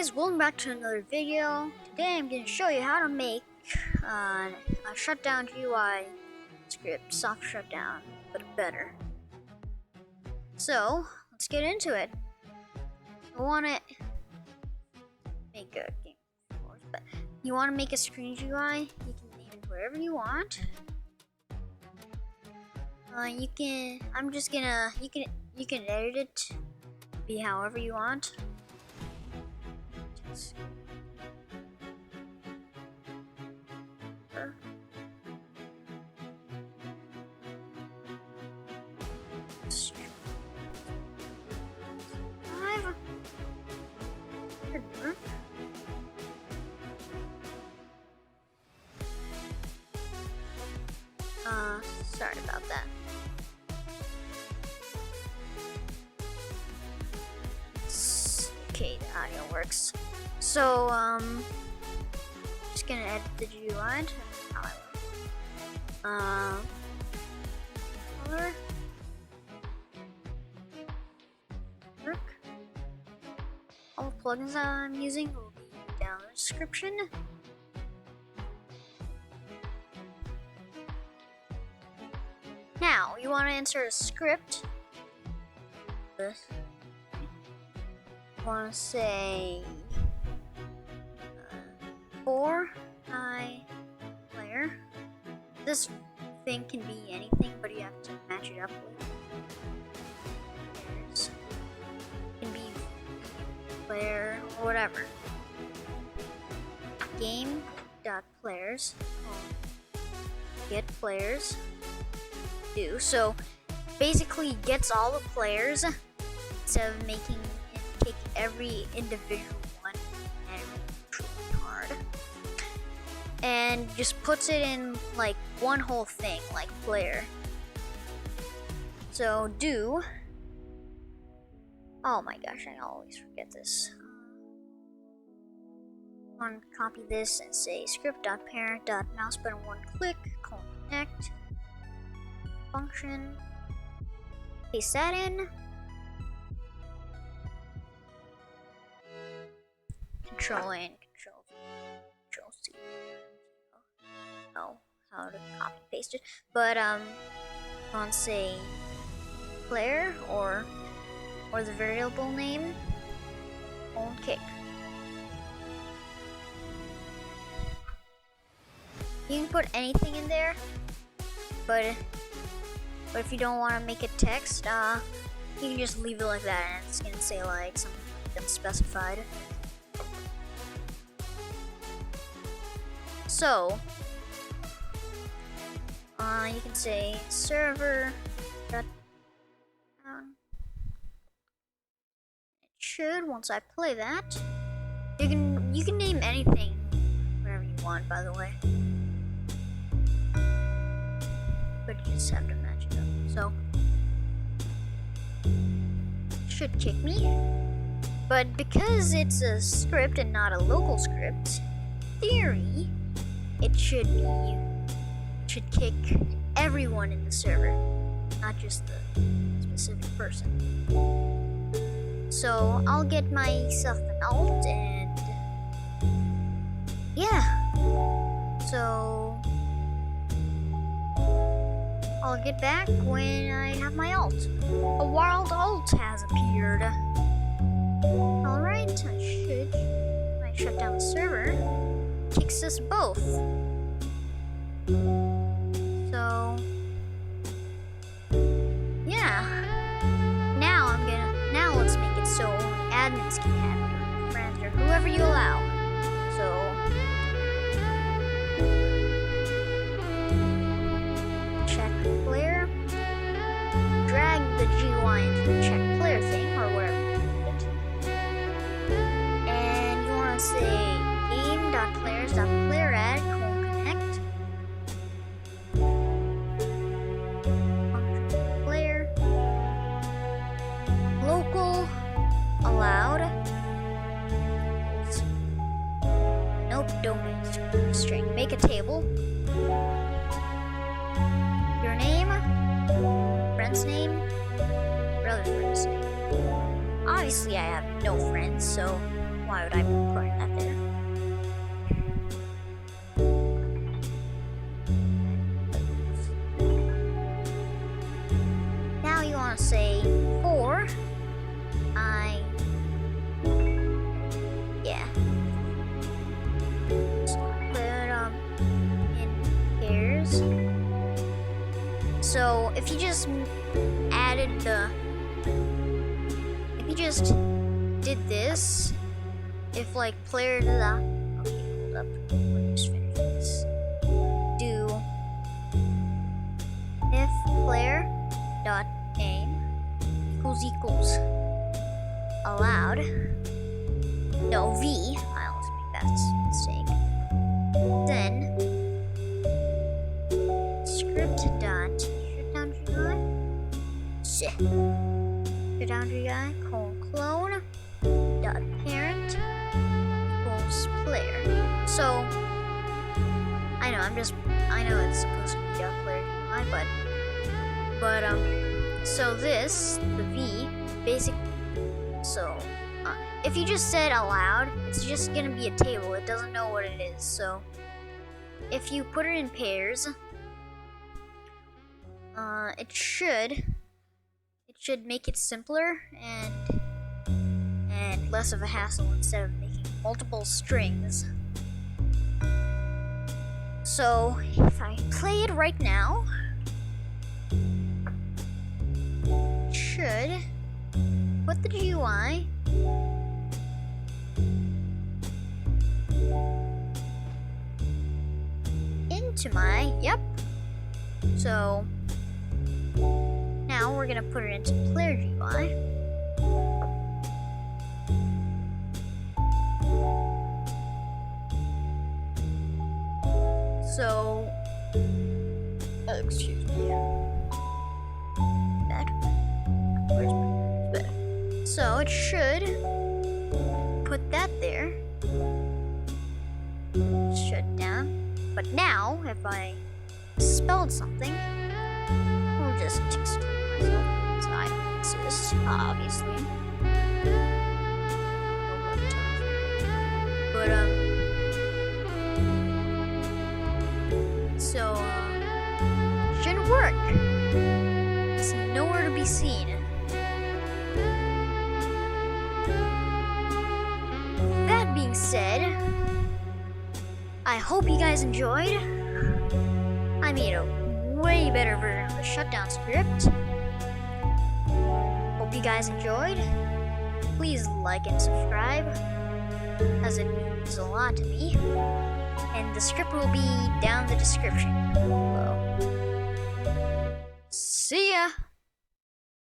guys, welcome back to another video. Today I'm going to show you how to make a shutdown GUI script, soft shutdown, but better. So, let's get into it. I want to make a game, but you want to make a screen GUI, you can name it wherever you want. You can edit it to be however you want. Sorry about that. Okay, the audio works. So, just gonna edit the GUI to how I want. Color. Work. All the plugins that I'm using will be down in the description. Now, you want to insert a script. This. I want to say for my player. This thing can be anything, but you have to match it up with players. It can be player or whatever. Game.players. Get players. Do so. Basically, gets all the players instead of making take every individual one and really hard, and just puts it in like one whole thing, like player. So do. Oh my gosh, I always forget this. I want to copy this and say script.parent.mouse button one click connect function. Paste that in. Control A and Control C. Oh, how to copy paste it. But on say player or the variable name on kick. You can put anything in there, but if you don't want to make it text, you can just leave it like that, and it's gonna say like something unspecified. So, you can say server. It should, once I play that, you can name anything, whatever you want, by the way. But you just have to match it up. So, it should kick me. But because it's a script and not a local script, in theory, it should kick everyone in the server, not just the specific person. So I'll get myself an alt and yeah. So I'll get back when I have my alt. A wild alt has appeared. Alright, I shut down the server. Kicks us both. So yeah. Now let's make it so only admins can have your friends or whoever you allow. So check player. Drag the GUI into the check player thing or wherever you need it. And you wanna say game.players.playrad connect function player local allowed. Nope, domain string. Make a table. Your name, friend's name, brother's friend's name. Obviously I have no friends, so why would I be putting that there? Now you want to say for yeah. So put in pairs. So if you just did this, if like player okay, hold up, let me just finish this. Do if player dot name equals allowed. No, V. I always make that mistake. Then script dot shutdown UI. Shutdown UI clone dot parent equals player. So I know it's supposed to be dot player UI, but so this the V basic. So if you just said allowed, it's just gonna be a table. It doesn't know what it is. So if you put it in pairs, it should make it simpler and less of a hassle instead of making multiple strings. So if I play it right now, it should put the GUI into my, yep. So now we're gonna put it into player GUI. So, excuse me. Where's my bed? So it should put that there. Shutdown. But now, if I spelled something, we'll just explain myself because I don't exist, obviously. But so shouldn't work. It's nowhere to be seen. That being said, I hope you guys enjoyed. I made a way better version of the shutdown script. Hope you guys enjoyed. Please like and subscribe, as it means a lot to me. And the script will be down in the description below. See ya!